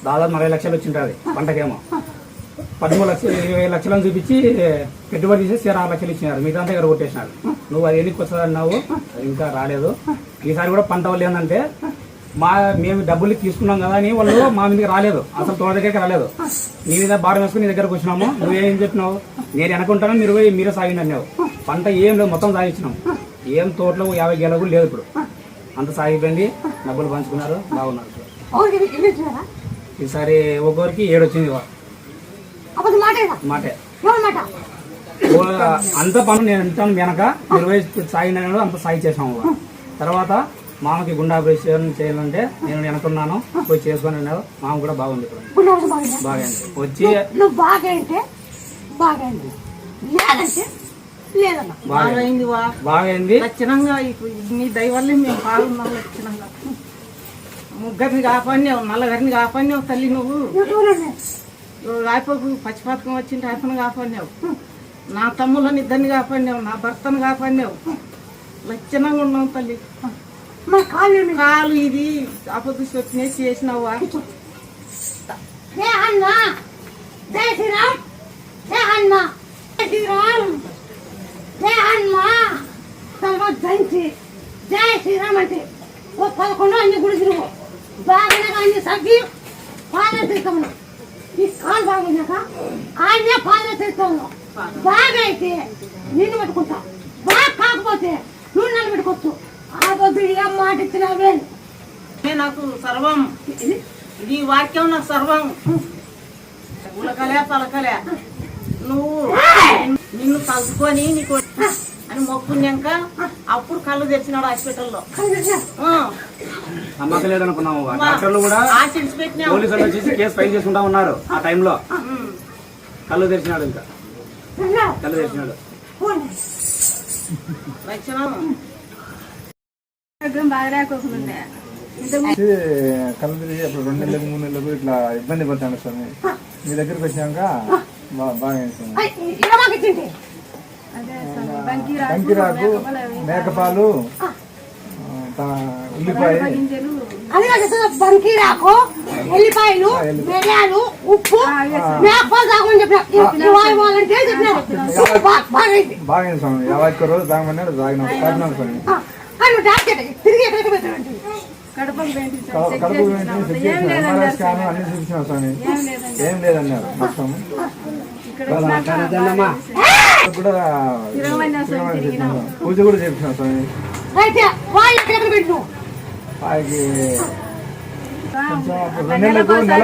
దాదాపు 40 లక్షలు వచ్చింటుంది పంటకేమో. 13 లక్షలు 20 లక్షలను చూపించి పెట్టుబడి తీసి 6 లక్షలు ఇచ్చినారు. మిగతా దగ్గర కొట్టేసినారు. నువ్వు అది ఎన్నికి వస్తుంది అన్నావు, అది ఇంకా రాలేదు. ఈసారి కూడా పంట వాళ్ళు ఏంటంటే మేము డబ్బులు తీసుకున్నాం కదా అని వాళ్ళు మా మీదకి రాలేదు, అసలు తోట దగ్గరికి రాలేదు. నీ మీద భారం వేసుకుని నీ దగ్గరకు వచ్చినాము. నువ్వేం చెప్పినావు, నేను అనుకుంటాను మీరే సాగిండి అన్నావు. పంట ఏం లేదు, మొత్తం సాగించినాం. ఏం తోటలో 50 గేల కూడా లేదు. ఇప్పుడు అంత సాగిపోయింది. డబ్బులు పంచుకున్నారు, బాగున్నారు. ఈసారి ఒక్కొక్కరికి 7 వచ్చింది. మాటే అంత పనులు నేను అంటాను వెనక 20 సాగినాడు, అంత సాగి చేసాము. తర్వాత మామకి గుండె ఆపరేషన్ చేయాలంటే నేను వెనకున్నాను, పోయి చేసుకొని అన్నారు. మామ కూడా బాగుంది, బాగైంది. వచ్చి బాగైంది. నీ దయవల్లే మేము బాగున్నాం. లక్షణంగా ముగ్గురిని కాపాడినావు, నల్లగారిని కాపాడినావు తల్లి. నువ్వు రాయపోకు పచ్చిపాతకం వచ్చింటే ఆయపను కాపాడినావు. నా తమ్ముళ్ళని 2 కాపాడినావు, నా భర్తను కాపాడినావు. లక్షణంగా ఉన్నావు తల్లి. కాలు ఇది అపదృష్టి వచ్చినాయి చేసినావు. జై శ్రీరామ్, జై శ్రీరామ్, జై జై శ్రీరామ్ అంటే 11 అన్ని గుడి తిరుగు బాగా అన్ని సగ్గి పాలన తీస్తాము. ఈ కాలు బాగున్నాక ఆయన పాలన తీస్తాము. బాగా అయితే నిన్ను పెట్టుకుంటా, బాగా కాకపోతే నువ్వు నన్ను పెట్టుకోవచ్చు. ఆ పొద్దు ఏం మాట ఇచ్చినావే నాకు సర్వం, ఈ వాక్యం నాకు సర్వం. ఉలకలే పలకలే నువ్వు నిన్ను కలుసుకొని నీకు అని మొక్కున్నాక అప్పుడు కళ్ళు తెచ్చినాడు హాస్పిటల్లో. నమ్మకం లేదనుకున్నాము. డాక్టర్లు కూడా పోలీసులు వచ్చేసి కేసు ఫైల్ చేసుకుంటా ఉన్నారు. ఆ టైంలో కళ్ళు తెరిచినాడు, ఇంకా కళ్ళు తెరిచినాడు. కళ్ళు తిరిగి అప్పుడు 2 నెలలకు 3 నెలలకు ఇట్లా ఇబ్బంది పడతాను స్వామి. మీ దగ్గరికి వచ్చినాక బాగా బంకిరాకు, మేకపాలు, బంకీరాకు, ఉల్లిపాయలు, మిరియాలు, ఉప్పు, మేకపాలు తాగమని చెప్పిన బాగా స్వామి. 51 రోజులు తాగమన్నాడు, తాగినాడు స్వామి. కడుపు ఎంఆర్ఐ స్కాన్ అన్ని చూపించినాం స్వామి, ఏం లేదన్నారు. మొత్తం కూడా పూజ కూడా చేపించినాం స్వామి. ఆయనకి కొంచెం 2 నెలలకు